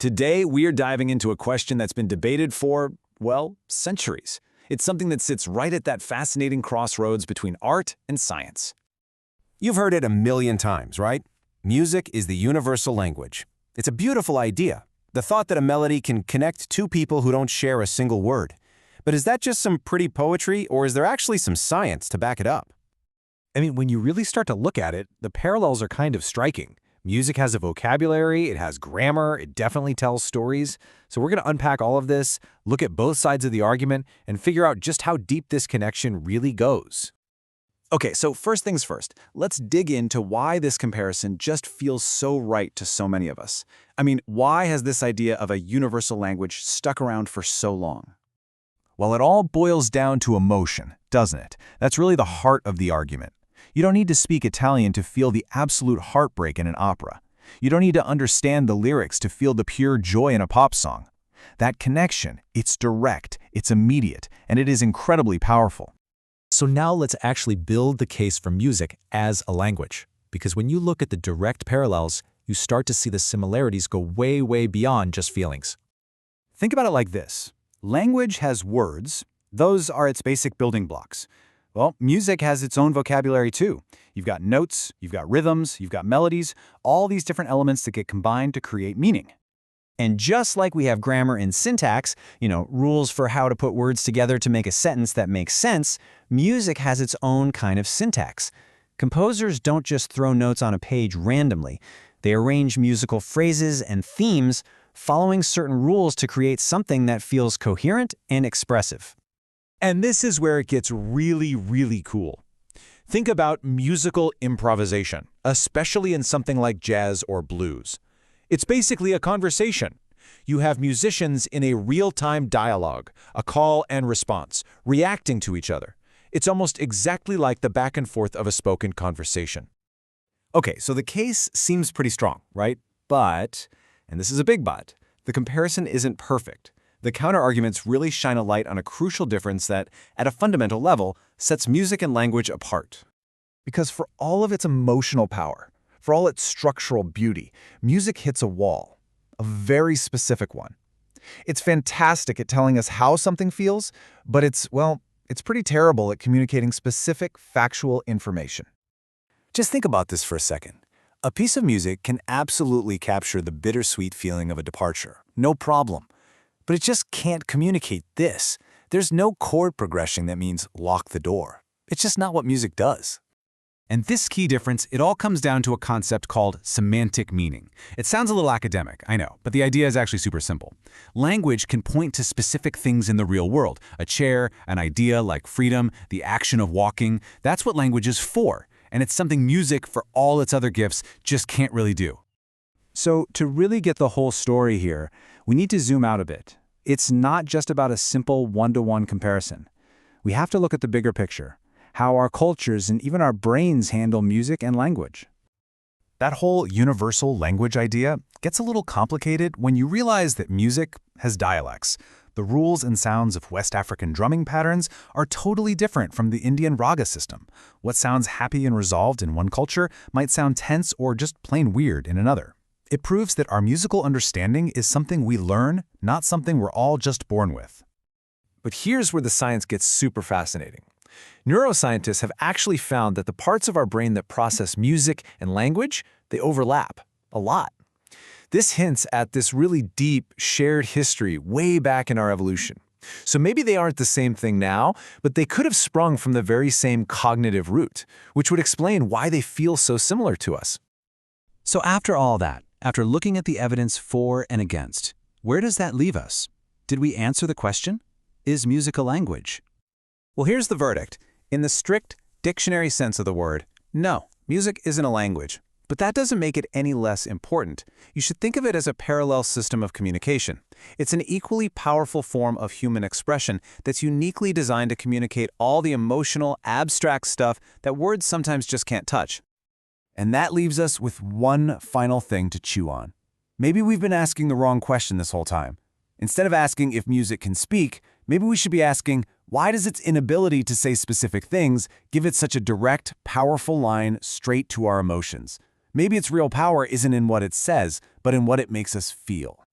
Today, we're diving into a question that's been debated for, well, centuries. It's something that sits right at that fascinating crossroads between art and science. You've heard it a million times, right? Music is the universal language. It's a beautiful idea, the thought that a melody can connect two people who don't share a single word. But is that just some pretty poetry, or is there actually some science to back it up? I mean, when you really start to look at it, the parallels are kind of striking. Music has a vocabulary, it has grammar, it definitely tells stories. So we're going to unpack all of this, look at both sides of the argument, and figure out just how deep this connection really goes. Okay, so first things first, let's dig into why this comparison just feels so right to so many of us. I mean, why has this idea of a universal language stuck around for so long? Well, it all boils down to emotion, doesn't it? That's really the heart of the argument. You don't need to speak Italian to feel the absolute heartbreak in an opera. You don't need to understand the lyrics to feel the pure joy in a pop song. That connection, it's direct, it's immediate, and it is incredibly powerful. So now let's actually build the case for music as a language. Because when you look at the direct parallels, you start to see the similarities go way, way beyond just feelings. Think about it like this. Language has words. Those are its basic building blocks. Well, music has its own vocabulary too. You've got notes, you've got rhythms, you've got melodies, all these different elements that get combined to create meaning. And just like we have grammar and syntax, rules for how to put words together to make a sentence that makes sense, music has its own kind of syntax. Composers don't just throw notes on a page randomly. They arrange musical phrases and themes, following certain rules to create something that feels coherent and expressive. And this is where it gets really, really cool. Think about musical improvisation, especially in something like jazz or blues. It's basically a conversation. You have musicians in a real-time dialogue, a call and response, reacting to each other. It's almost exactly like the back and forth of a spoken conversation. Okay, so the case seems pretty strong, right? But, and this is a big but, the comparison isn't perfect. The counterarguments really shine a light on a crucial difference that, at a fundamental level, sets music and language apart. Because for all of its emotional power, for all its structural beauty, music hits a wall, a very specific one. It's fantastic at telling us how something feels, but it's pretty terrible at communicating specific, factual information. Just think about this for a second. A piece of music can absolutely capture the bittersweet feeling of a departure, no problem. But it just can't communicate this. There's no chord progression that means lock the door. It's just not what music does. And this key difference, it all comes down to a concept called semantic meaning. It sounds a little academic, I know, but the idea is actually super simple. Language can point to specific things in the real world. A chair, an idea like freedom, the action of walking. That's what language is for. And it's something music, for all its other gifts, just can't really do. So to really get the whole story here, we need to zoom out a bit. It's not just about a simple one-to-one comparison. We have to look at the bigger picture, how our cultures and even our brains handle music and language. That whole universal language idea gets a little complicated when you realize that music has dialects. The rules and sounds of West African drumming patterns are totally different from the Indian raga system. What sounds happy and resolved in one culture might sound tense or just plain weird in another. It proves that our musical understanding is something we learn, not something we're all just born with. But here's where the science gets super fascinating. Neuroscientists have actually found that the parts of our brain that process music and language, they overlap a lot. This hints at this really deep, shared history way back in our evolution. So maybe they aren't the same thing now, but they could have sprung from the very same cognitive root, which would explain why they feel so similar to us. So after all that, after looking at the evidence for and against, where does that leave us? Did we answer the question? Is music a language? Well, here's the verdict. In the strict dictionary sense of the word, no, music isn't a language. But that doesn't make it any less important. You should think of it as a parallel system of communication. It's an equally powerful form of human expression that's uniquely designed to communicate all the emotional, abstract stuff that words sometimes just can't touch. And that leaves us with one final thing to chew on. Maybe we've been asking the wrong question this whole time. Instead of asking if music can speak, maybe we should be asking, why does its inability to say specific things give it such a direct, powerful line straight to our emotions? Maybe its real power isn't in what it says, but in what it makes us feel.